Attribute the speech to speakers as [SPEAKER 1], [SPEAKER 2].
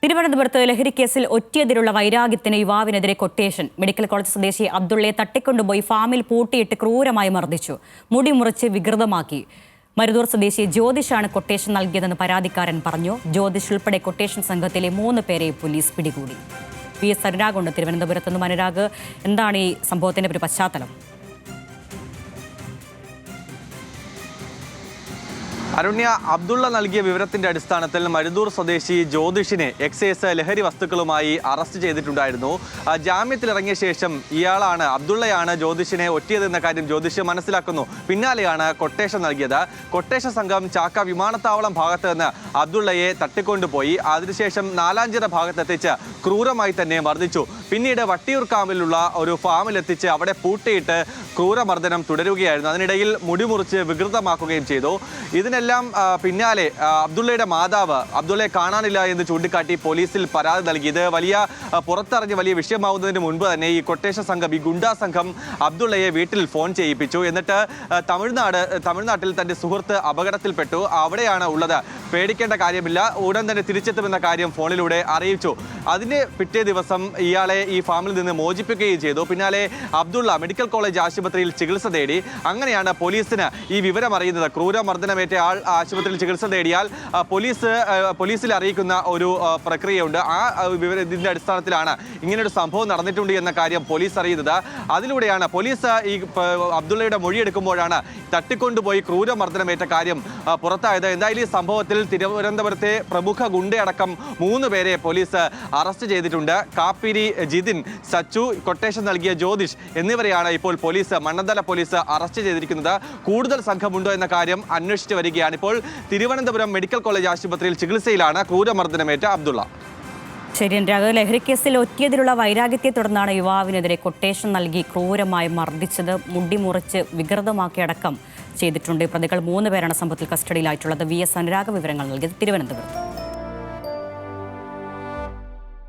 [SPEAKER 1] തിരുവനന്തപുരത്ത് ലഹരിക്കേസിൽ ഒറ്റയെതിരുള്ള വൈരാഗ്യത്തിന് യുവാവിനെതിരെ quotation. Medical college സ്വദേശി അബ്ദുള്ളയെ തട്ടിക്കൊണ്ടുപോയി ഫാമിൽ പൂട്ടിയിട്ട് ക്രൂരമായി മർദ്ദിച്ചു. മുടി മുറിച്ച് വികൃതമാക്കി. മരുതൂർ സ്വദേശി ജ്യോതിഷാണ് കൊട്ടേഷൻ നൽകിയതെന്ന് പരാതിക്കാരൻ പറഞ്ഞു. ജ്യോതിഷ് ഉൾപ്പെടെ കൊട്ടേഷൻ സംഘത്തിലെ 3 പേരെ പോലീസ് പിടികൂടി. PS അനുരാഗുണ്ട് തിരുവനന്തപുരത്ത് നിന്നും. അനുരാഗ്, എന്താണ് ഈ സംഭവത്തിന്റെ ഒരു പശ്ചാത്തലം?
[SPEAKER 2] അരുണ്യ, അബ്ദുള്ള നൽകിയ വിവരത്തിന്റെ അടിസ്ഥാനത്തിൽ മരുതൂർ സ്വദേശി ജ്യോതിഷിനെ എക്സൈസ് ലഹരി വസ്തുക്കളുമായി അറസ്റ്റ് ചെയ്തിട്ടുണ്ടായിരുന്നു. ജാമ്യത്തിലിറങ്ങിയ ശേഷം ഇയാളാണ്, അബ്ദുള്ളയാണ് ജ്യോതിഷിനെ ഒറ്റിയതെന്ന കാര്യം ജ്യോതിഷ് മനസ്സിലാക്കുന്നു. പിന്നാലെയാണ് കൊട്ടേഷൻ നൽകിയത്. കൊട്ടേഷൻ സംഘം ചാക്ക വിമാനത്താവളം ഭാഗത്ത് നിന്ന് അബ്ദുള്ളയെ തട്ടിക്കൊണ്ടുപോയി അതിനുശേഷം നാലാഞ്ചിറ ഭാഗത്തെത്തിച്ച് ക്രൂരമായി തന്നെ മർദ്ദിച്ചു. പിന്നീട് വട്ടിയൂർക്കാവിലുള്ള ഒരു ഫാമിലെത്തിച്ച് അവിടെ പൂട്ടിയിട്ട് ക്രൂരമർദ്ദനം തുടരുകയായിരുന്നു. അതിനിടയിൽ മുടി മുറിച്ച് വികൃതമാക്കുകയും ചെയ്തു. ഇതിനെല്ലാം പിന്നാലെ അബ്ദുള്ളയുടെ മാതാവ് അബ്ദുള്ളയെ കാണാനില്ല എന്ന് ചൂണ്ടിക്കാട്ടി പോലീസിൽ പരാതി നൽകി. ഇത് പുറത്തറിഞ്ഞ് വലിയ വിഷയമാവുന്നതിന് മുൻപ് തന്നെ ഈ കൊട്ടേഷൻ സംഘം, ഈ ഗുണ്ടാ സംഘം അബ്ദുള്ളയെ വീട്ടിൽ ഫോൺ ചെയ്യിപ്പിച്ചു. എന്നിട്ട് തമിഴ്നാട്ടിൽ തന്റെ സുഹൃത്ത് അപകടത്തിൽപ്പെട്ടു, അവിടെയാണ് ഉള്ളത്, പേടിക്കേണ്ട കാര്യമില്ല, ഉടൻ തന്നെ തിരിച്ചെത്തുമെന്ന കാര്യം ഫോണിലൂടെ അറിയിച്ചു. അതിന് പിറ്റേ ദിവസം ഇയാളെ ഈ ഫാമിൽ നിന്ന് മോചിപ്പിക്കുകയും ചെയ്തു. പിന്നാലെ അബ്ദുള്ള മെഡിക്കൽ കോളേജ് ആശുപത്രിയിൽ ചികിത്സ തേടി. അങ്ങനെയാണ് പോലീസിന് ഈ വിവരം അറിയുന്നത്. ക്രൂരമർദ്ദനമേറ്റ ആൾ ആശുപത്രിയിൽ ചികിത്സ തേടിയാൽ പോലീസിൽ അറിയിക്കുന്ന ഒരു പ്രക്രിയയുണ്ട്. ഇതിന്റെ അടിസ്ഥാനത്തിലാണ് ഇങ്ങനൊരു സംഭവം നടന്നിട്ടുണ്ട് എന്ന കാര്യം പോലീസ് അറിയുന്നത്. അതിലൂടെയാണ് പോലീസ് ഈ അബ്ദുള്ളയുടെ മൊഴിയെടുക്കുമ്പോഴാണ് തട്ടിക്കൊണ്ടുപോയി ക്രൂരമർദ്ദനമേറ്റ കാര്യം പുറത്തായത്. എന്തായാലും ഈ സംഭവത്തിൽ തിരുവനന്തപുരത്തെ പ്രമുഖ ഗുണ്ടയടക്കം 3 പേരെ പോലീസ് അറസ്റ്റ് ചെയ്തിട്ടുണ്ട്. കാപ്പിരി ജിതിൻ, സച്ചു, കൊട്ടേഷൻ നൽകിയ ജ്യോതിഷ് എന്നിവരെയാണ് ഇപ്പോൾ മണ്ണന്തല പോലീസ് അറസ്റ്റ് ചെയ്തിരിക്കുന്നത്. കൂടുതൽ സംഘമുണ്ടോ എന്ന കാര്യം അന്വേഷിച്ചു വരികയാണ്. ഇപ്പോൾ തിരുവനന്തപുരം മെഡിക്കൽ കോളേജ് ആശുപത്രിയിൽ ചികിത്സയിലാണ് ക്രൂരമർദ്ദനമേറ്റ അബ്ദുള്ള.
[SPEAKER 1] ശരി, ലഹരിക്കേസിൽ ഒറ്റയെതിരുള്ള വൈരാഗ്യത്തെ തുടർന്നാണ് യുവാവിനെതിരെ കൊട്ടേഷൻ നൽകി ക്രൂരമായി മർദ്ദിച്ചത്. മുടി മുറിച്ച് വികൃതമാക്കിയടക്കം ചെയ്തിട്ടുണ്ട്. പ്രതികൾ 3 പേരാണ് സംഭവത്തിൽ കസ്റ്റഡിയിലായിട്ടുള്ളത്. VS അനുരാഗ് വിവരങ്ങൾ നൽകിയത് തിരുവനന്തപുരം.